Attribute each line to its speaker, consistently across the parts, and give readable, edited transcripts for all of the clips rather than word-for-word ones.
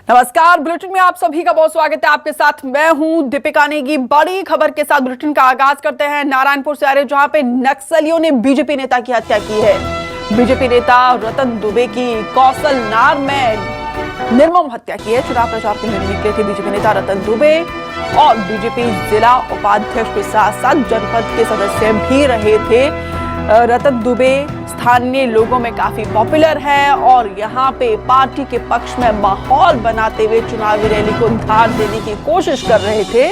Speaker 1: नमस्कार, बुलेटिन में आप सभी का बहुत स्वागत है। आपके साथ मैं हूं दीपिका नेगी। बड़ी खबर के साथ बुलेटिन का आगाज करते हैं। नारायणपुर से आ रहे, जहां पे नक्सलियों ने बीजेपी नेता की हत्या की है। बीजेपी नेता रतन दुबे की कौशलनार में निर्मम हत्या की है। चुनाव प्रचार के लिए निकले थे बीजेपी नेता रतन दुबे और बीजेपी जिला उपाध्यक्ष के साथ साथ जनपद के सदस्य भी रहे थे। रतन दुबे स्थानीय लोगों में काफी पॉपुलर है और यहाँ पे पार्टी के पक्ष में माहौल बनाते हुए चुनावी रैली को धार देने की कोशिश कर रहे थे।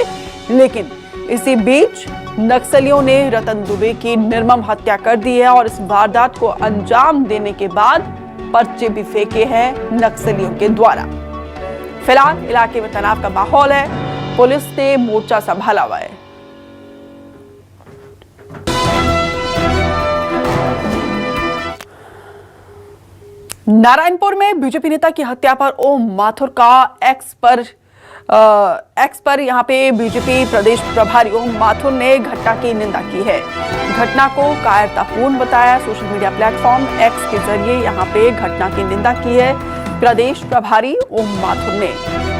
Speaker 1: लेकिन इसी बीच नक्सलियों ने रतन दुबे की निर्मम हत्या कर दी है और इस वारदात को अंजाम देने के बाद पर्चे भी फेंके हैं नक्सलियों के द्वारा। फिलहाल इलाके में तनाव का माहौल है। पुलिस ने मोर्चा संभाला हुआ है। नारायणपुर में बीजेपी नेता की हत्या पर ओम माथुर का एक्स पर यहां पे बीजेपी प्रदेश प्रभारी ओम माथुर ने घटना की निंदा की है। घटना को कायरतापूर्ण बताया। सोशल मीडिया प्लेटफॉर्म एक्स के जरिए यहां पे घटना की निंदा की है प्रदेश प्रभारी ओम माथुर ने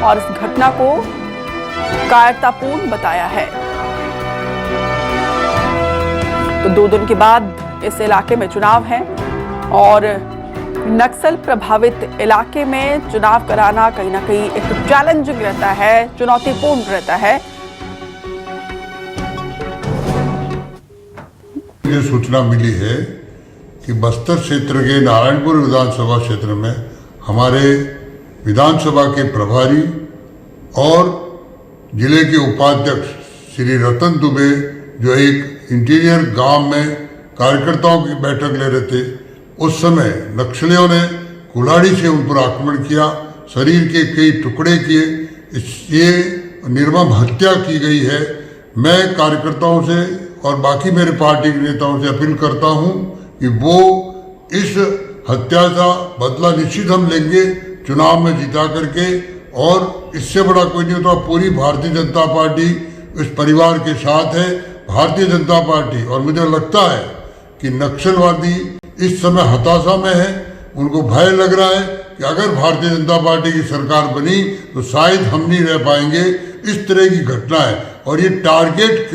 Speaker 1: और इस घटना को कायरतापूर्ण बताया है। तो 2 दिन के बाद इस इलाके में चुनाव है और नक्सल प्रभावित इलाके में चुनाव कराना कहीं ना कहीं एक चैलेंजिंग रहता है, चुनौतीपूर्ण रहता है।
Speaker 2: मुझे सूचना मिली है कि बस्तर क्षेत्र के नारायणपुर विधानसभा क्षेत्र में हमारे विधानसभा के प्रभारी और जिले के उपाध्यक्ष श्री रतन दुबे जो एक इंटीरियर गांव में कार्यकर्ताओं की बैठक ले रहे थे, उस समय नक्सलियों ने कुल्हाड़ी से उन पर आक्रमण किया, शरीर के कई टुकड़े किए। ये निर्मम हत्या की गई है। मैं कार्यकर्ताओं से और बाकी मेरे पार्टी के नेताओं से अपील करता हूं कि वो इस हत्या का बदला निश्चित हम लेंगे चुनाव में जिता करके, और इससे बड़ा कोई नहीं होता। पूरी भारतीय जनता पार्टी इस परिवार के साथ है। भारतीय जनता पार्टी, और मुझे लगता है कि नक्सलवादी इस समय हताशा में है। उनको भय लग रहा है कि अगर भारतीय जनता पार्टी की सरकार बनी तो शायद हम नहीं रह पाएंगे। इस तरह की घटना है और ये टारगेट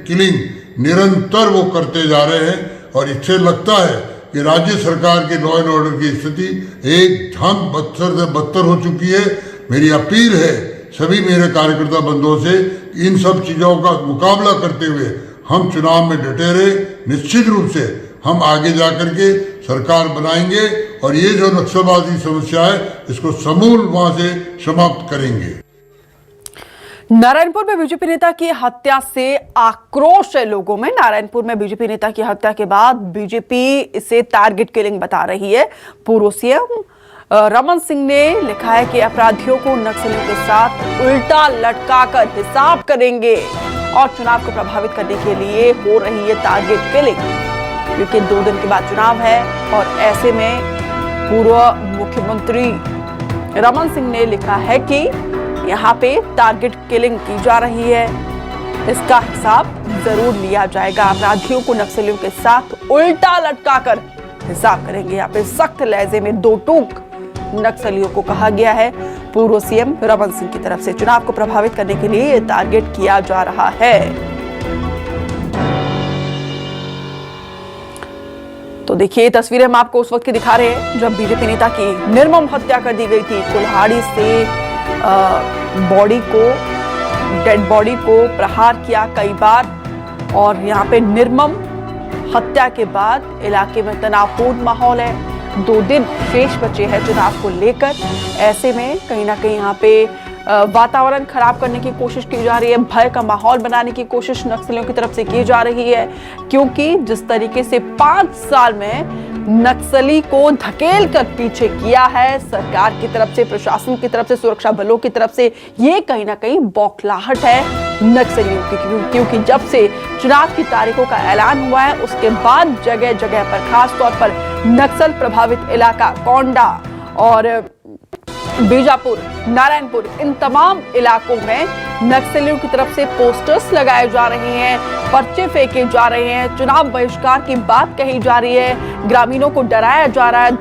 Speaker 2: किलिंग निरंतर वो करते जा रहे हैं और इससे लगता है कि राज्य सरकार के लॉ एंड ऑर्डर की स्थिति एकदम बदतर से बदतर हो चुकी है। मेरी अपील है सभी मेरे कार्यकर्ता बंधुओं से, इन सब चीज़ों का मुकाबला करते हुए हम चुनाव में डटे रहे। निश्चित रूप से हम आगे जाकर के सरकार बनाएंगे और ये जो नक्सलवादी समस्या है इसको समूल वहां से समाप्त करेंगे।
Speaker 1: नारायणपुर में बीजेपी नेता की हत्या से आक्रोश है लोगों में। नारायणपुर में बीजेपी नेता की हत्या के बाद बीजेपी इसे टारगेट किलिंग बता रही है। पूर्व सीएम रमन सिंह ने लिखा है कि अपराधियों को नक्सलियों के साथ उल्टा लटकाकर हिसाब करेंगे और चुनाव को प्रभावित करने के लिए हो रही है टारगेट किलिंग, क्योंकि 2 दिन के बाद चुनाव है और ऐसे में पूर्व मुख्यमंत्री रमन सिंह ने लिखा है कि यहाँ पे टारगेट किलिंग की जा रही है, इसका हिसाब जरूर लिया जाएगा। अपराधियों को नक्सलियों के साथ उल्टा लटकाकर हिसाब करेंगे। यहाँ पे सख्त लहजे में 2 टूक नक्सलियों को कहा गया है। पूर्व सीएम रमन सिंह की तरफ से चुनाव को प्रभावित करने के लिए ये टारगेट किया जा रहा है। तो देखिए तस्वीरें हम आपको उस वक्त की दिखा रहे हैं जब बीजेपी नेता की निर्मम हत्या कर दी गई थी। कुल्हाड़ी से डेड बॉडी को प्रहार किया कई बार और यहाँ पे निर्मम हत्या के बाद इलाके में तनावपूर्ण माहौल है। 2 दिन शेष बचे हैं चुनाव को लेकर। ऐसे में कहीं ना कहीं यहाँ पे वातावरण खराब करने की कोशिश की जा रही है, भय का माहौल बनाने की कोशिश नक्सलियों की तरफ से की जा रही है, क्योंकि जिस तरीके से 5 साल में नक्सली को धकेल कर पीछे किया है सरकार की तरफ से, प्रशासन की तरफ से, सुरक्षा बलों की तरफ से, ये कहीं ना कहीं बौखलाहट है नक्सलियों की। क्योंकि जब से चुनाव की तारीखों का ऐलान हुआ है उसके बाद जगह जगह पर, खास तौर पर नक्सल प्रभावित इलाका कोंडा और बीजापुर, नारायणपुर, इन तमाम इलाकों में नक्सलियों की तरफ से पोस्टर्स लगाए जा रहे हैं, पर्चे फेंके जा रहे हैं, चुनाव बहिष्कार की बात कही जा रही है, ग्रामीणों को डराया जा रहा है,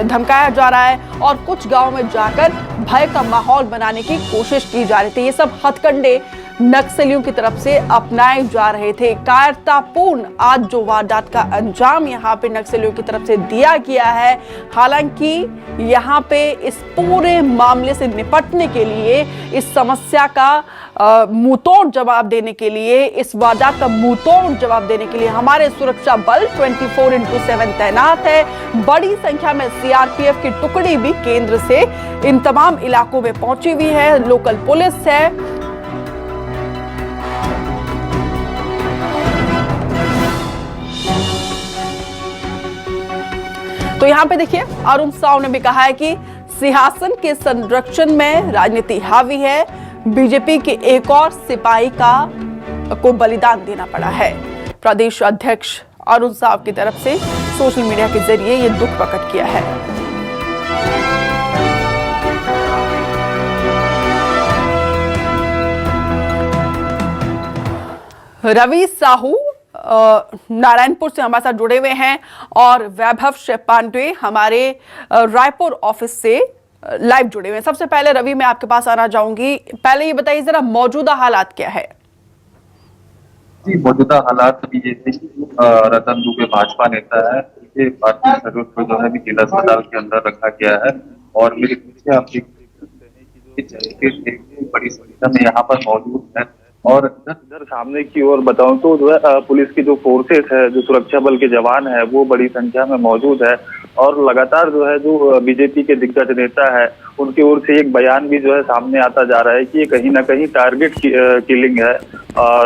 Speaker 1: धमकाया जा रहा है और कुछ गांव में जाकर भय का माहौल बनाने की कोशिश की जा रही थी। ये सब हथकंडे नक्सलियों की तरफ से अपनाए जा रहे थे। कायरतापूर्ण आज जो वारदात का अंजाम यहाँ पे नक्सलियों की तरफ से दिया गया है, हालांकि यहाँ पे इस पूरे मामले से निपटने के लिए, इस समस्या का मुंहतोड़ जवाब देने के लिए, इस वारदात का मुंहतोड़ जवाब देने के लिए हमारे सुरक्षा बल 24/7 तैनात है। बड़ी संख्या में सीआरपीएफ की टुकड़ी भी केंद्र से इन तमाम इलाकों में पहुंची हुई है, लोकल पुलिस है। तो यहाँ पे देखिए, अरुण साव ने भी कहा है कि सिंहासन के संरक्षण में राजनीति हावी है, बीजेपी के एक और सिपाही को बलिदान देना पड़ा है। प्रदेश अध्यक्ष अरुण साव की तरफ से सोशल मीडिया के जरिए ये दुख प्रकट किया है। रवि साहू नारायणपुर से हमारे साथ जुड़े हुए हैं और वैभव पांडे हमारे रायपुर ऑफिस से लाइव जुड़े हुए हैं। सबसे पहले रवि, मैं आपके पास आना चाहूंगी, पहले ये बताइए जरा मौजूदा हालात क्या है?
Speaker 3: जी, मौजूदा हालात अभी जैसे रतन दुबे भाजपा नेता है, उनके पार्थिव शरीर को जो है जिला अस्पताल के अंदर रखा गया है और मेरे पीछे आप देख सकते हैं कि बड़ी संख्या में यहाँ पर मौजूद है। और इधर सामने की ओर बताऊं तो जो है पुलिस की जो फोर्सेस है, जो सुरक्षा बल के जवान है, वो बड़ी संख्या में मौजूद है और लगातार जो है जो बीजेपी के दिग्गज नेता है, उनकी ओर से एक बयान भी जो है सामने आता जा रहा है कि ये कहीं ना कहीं टारगेट किलिंग है।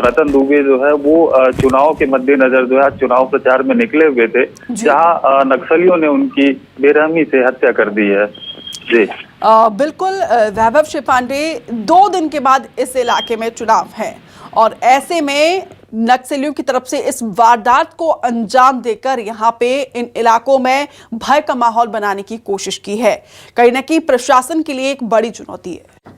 Speaker 3: रतन दुबे जो है वो चुनाव के मद्देनजर जो है चुनाव प्रचार में निकले हुए थे, जहां नक्सलियों ने उनकी बेरहमी से हत्या कर दी है। जी
Speaker 1: बिल्कुल वैभव पांडे, 2 दिन के बाद इस इलाके में चुनाव है और ऐसे में नक्सलियों की तरफ से इस वारदात को अंजाम देकर यहाँ पे इन इलाकों में भय का माहौल बनाने की कोशिश की है। कहीं ना कहीं प्रशासन के लिए एक बड़ी चुनौती है।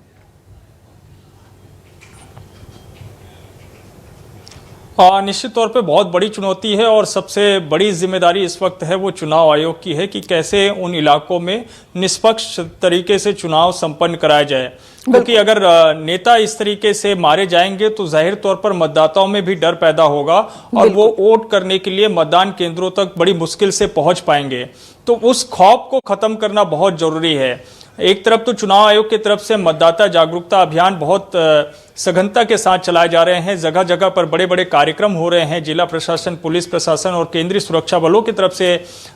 Speaker 4: निश्चित तौर पे बहुत बड़ी चुनौती है और सबसे बड़ी जिम्मेदारी इस वक्त है वो चुनाव आयोग की है कि कैसे उन इलाकों में निष्पक्ष तरीके से चुनाव संपन्न कराया जाए, क्योंकि अगर नेता इस तरीके से मारे जाएंगे तो जाहिर तौर पर मतदाताओं में भी डर पैदा होगा और वो वोट करने के लिए मतदान केंद्रों तक बड़ी मुश्किल से पहुंच पाएंगे। तो उस खौफ को खत्म करना बहुत जरूरी है। एक तरफ तो चुनाव आयोग की तरफ से मतदाता जागरूकता अभियान बहुत सघनता के साथ चलाए जा रहे हैं, जगह जगह पर बड़े बड़े कार्यक्रम हो रहे हैं, जिला प्रशासन, पुलिस प्रशासन और केंद्रीय सुरक्षा बलों की तरफ से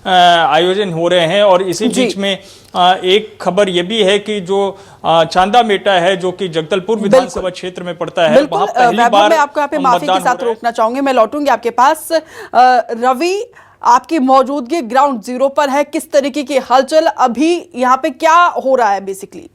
Speaker 4: आयोजन हो रहे हैं। और इसी बीच में एक खबर यह भी है कि जो चांदा मेटा है, जो कि जगदलपुर विधानसभा क्षेत्र में पड़ता है, वहां पहली बार
Speaker 1: मैं आपको यहाँ पे माफी के साथ रोकना चाहूंगी, मैं लौटूंगी आपके पास। रवि, आपकी मौजूदगी ग्राउंड जीरो पर है, किस तरीके की हलचल अभी यहाँ पे क्या हो रहा है? बेसिकली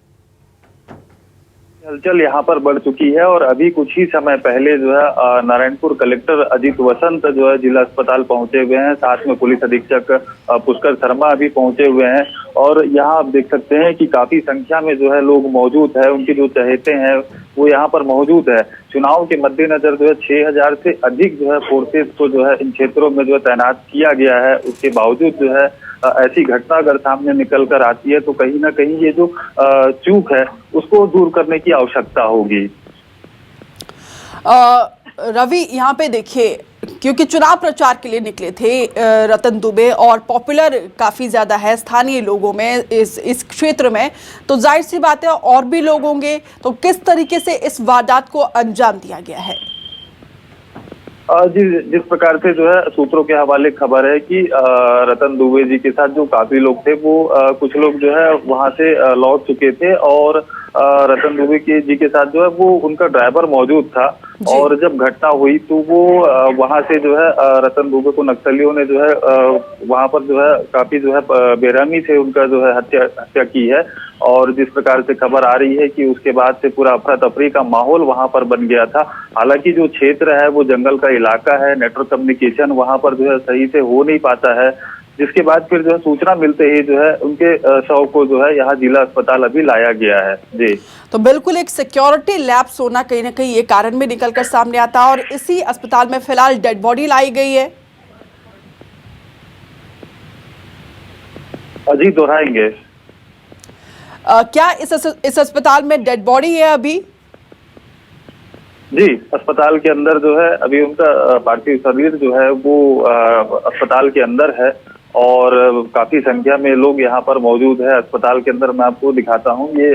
Speaker 3: हलचल यहाँ पर बढ़ चुकी है और अभी कुछ ही समय पहले जो है नारायणपुर कलेक्टर अजीत वसंत जो है जिला अस्पताल पहुंचे हुए हैं, साथ में पुलिस अधीक्षक पुष्कर शर्मा भी पहुंचे हुए हैं और यहाँ आप देख सकते हैं कि काफी संख्या में जो है लोग मौजूद है, उनके जो चहेते हैं वो यहाँ पर मौजूद है। चुनाव के मद्देनजर जो है 6000 से अधिक जो है फोर्सेस को जो है इन क्षेत्रों में जो है तैनात किया गया है। उसके बावजूद जो है ऐसी घटना अगर सामने निकल कर आती है तो कहीं ना कहीं ये जो चूक है उसको दूर करने की आवश्यकता होगी।
Speaker 1: रवि, यहाँ पे देखिए, क्योंकि चुनाव प्रचार के लिए निकले थे रतन दुबे और पॉपुलर काफी ज्यादा है स्थानीय लोगों में इस क्षेत्र में, तो जाहिर सी बात है और भी लोग होंगे, तो किस तरीके से इस वारदात को अंजाम दिया गया है?
Speaker 3: जिस प्रकार से जो है सूत्रों के हवाले खबर है कि रतन दुबे जी के साथ जो काफी लोग थे वो कुछ लोग जो है वहां से लौट चुके थे और रतन दुबे जी के साथ जो है वो उनका ड्राइवर मौजूद था और जब घटना हुई तो वो वहां से जो है रतन दुबे को नक्सलियों ने जो है वहां पर जो है काफी जो है बेरहमी से उनका जो है हत्या की है। और जिस प्रकार से खबर आ रही है कि उसके बाद से पूरा अफरा तफरी का माहौल वहां पर बन गया था। हालांकि जो क्षेत्र है वो जंगल का इलाका है, नेटवर्क कम्युनिकेशन वहां पर जो है सही से हो नहीं पाता है, जिसके बाद फिर जो है सूचना मिलते ही जो है उनके शव को जो है यहाँ जिला अस्पताल अभी लाया गया है। जी,
Speaker 1: तो बिल्कुल एक सिक्योरिटी लैप्स होना कहीं ना कहीं ये कारण भी निकलकर सामने आता है और इसी अस्पताल में फिलहाल डेड बॉडी लाई गई है।
Speaker 3: अजी दोहराएंगे।
Speaker 1: क्या इस अस्पताल में डेड बॉडी है अभी?
Speaker 3: जी, अस्पताल के अंदर जो है अभी उनका पार्थिव शरीर जो है वो अस्पताल के अंदर है और काफी संख्या में लोग यहाँ पर मौजूद है अस्पताल के अंदर। मैं आपको दिखाता हूँ, ये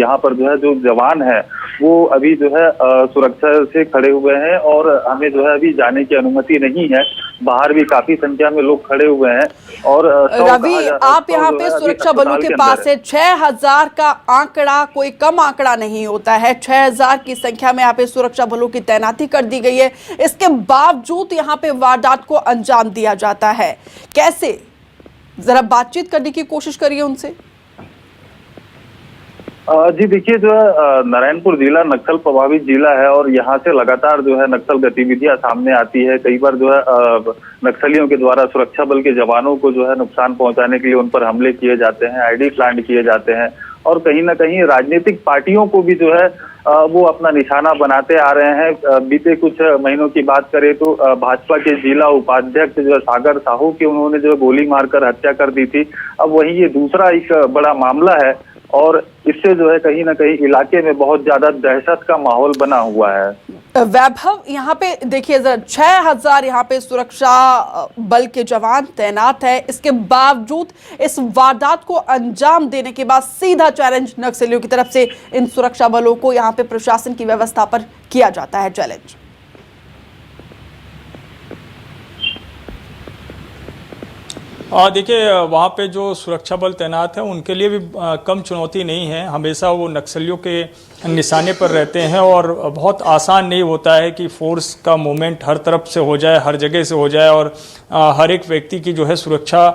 Speaker 3: यहाँ पर जो है जो जवान है वो अभी जो है सुरक्षा से खड़े हुए हैं और हमें जो है अभी जाने की अनुमति नहीं है। बाहर भी काफी संख्या में लोग खड़े हुए हैं। और
Speaker 1: रवि, आप यहाँ पे सुरक्षा बलों के पास है, 6000 का आंकड़ा कोई कम आंकड़ा नहीं होता है। 6000 की संख्या में यहाँ पे सुरक्षा बलों की तैनाती कर दी गई है, इसके बावजूद यहाँ पे वारदात को अंजाम दिया जाता है। कैसे? जरा बातचीत करने की कोशिश करिए उनसे।
Speaker 3: जी देखिए, जो है नारायणपुर जिला नक्सल प्रभावित जिला है और यहाँ से लगातार जो है नक्सल गतिविधियां सामने आती है। कई बार जो है नक्सलियों के द्वारा सुरक्षा बल के जवानों को जो है नुकसान पहुंचाने के लिए उन पर हमले किए जाते हैं, आईडी प्लांट किए जाते हैं और कहीं ना कहीं राजनीतिक पार्टियों को भी जो है वो अपना निशाना बनाते आ रहे हैं। बीते कुछ महीनों की बात करें तो भाजपा के जिला उपाध्यक्ष जो है सागर साहू की उन्होंने जो गोली मारकर हत्या कर दी थी। अब वही ये दूसरा एक बड़ा मामला है और इससे जो है कहीं ना कहीं इलाके में बहुत ज्यादा दहशत का माहौल बना हुआ है।
Speaker 1: वैभव, यहाँ पे देखिए जरा, 6000 यहाँ पे सुरक्षा बल के जवान तैनात है, इसके बावजूद इस वारदात को अंजाम देने के बाद सीधा चैलेंज नक्सलियों की तरफ से इन सुरक्षा बलों को यहाँ पे प्रशासन की व्यवस्था पर किया जाता है चैलेंज।
Speaker 4: देखिए, वहाँ पे जो सुरक्षा बल तैनात है उनके लिए भी कम चुनौती नहीं है। हमेशा वो नक्सलियों के निशाने पर रहते हैं और बहुत आसान नहीं होता है कि फोर्स का मूवमेंट हर तरफ से हो जाए, हर जगह से हो जाए और हर एक व्यक्ति की जो है सुरक्षा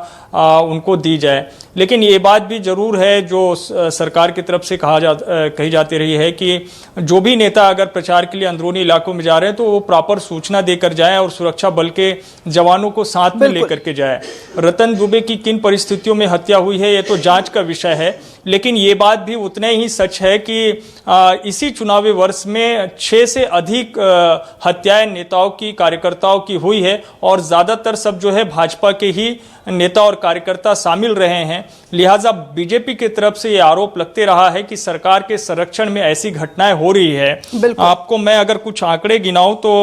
Speaker 4: उनको दी जाए। लेकिन ये बात भी जरूर है जो सरकार की तरफ से कही जाती रही है कि जो भी नेता अगर प्रचार के लिए अंदरूनी इलाकों में जा रहे हैं तो वो प्रॉपर सूचना देकर जाए और सुरक्षा बल के जवानों को साथ में लेकर के जाए। रतन दुबे की किन परिस्थितियों में हत्या हुई है ये तो जांच का विषय है, लेकिन ये बात भी उतने ही सच है कि इसी चुनावी वर्ष में 6 से अधिक हत्याएं नेताओं की, कार्यकर्ताओं की हुई है और ज्यादातर सब जो है भाजपा के ही नेता और कार्यकर्ता शामिल रहे हैं। लिहाजा बीजेपी की तरफ से ये आरोप लगते रहा है कि सरकार के संरक्षण में ऐसी घटनाएं हो रही है। आपको मैं अगर कुछ आंकड़े गिनाऊं तो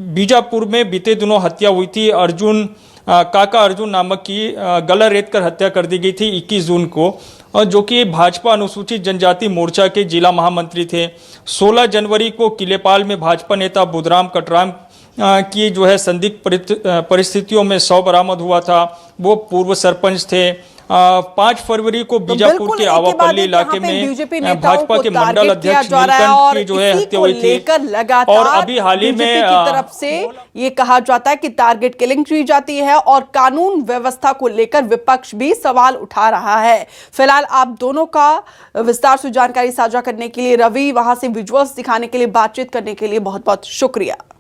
Speaker 4: बीजापुर में बीते दिनों हत्या हुई थी। काका अर्जुन नामक की गला रेत कर हत्या कर दी गई थी 21 जून को, जो कि भाजपा अनुसूचित जनजाति मोर्चा के जिला महामंत्री थे। 16 जनवरी को किलेपाल में भाजपा नेता बुधराम कटराम की जो है संदिग्ध परिस्थितियों में शव बरामद हुआ था, वो पूर्व सरपंच थे। 5 फरवरी को बीजापुर के आवापल्ली इलाके में भाजपा के मंडल अध्यक्ष नीलकंठ की जो है हत्या हुई थी। और अभी हाल ही में
Speaker 1: की तरफ से ये कहा जाता है कि टारगेट किलिंग की जाती है और कानून व्यवस्था को लेकर विपक्ष भी सवाल उठा रहा है। फिलहाल आप दोनों का विस्तार से जानकारी साझा करने के लिए, रवि, वहां से विजुअल्स दिखाने के लिए, बातचीत करने के लिए बहुत बहुत शुक्रिया।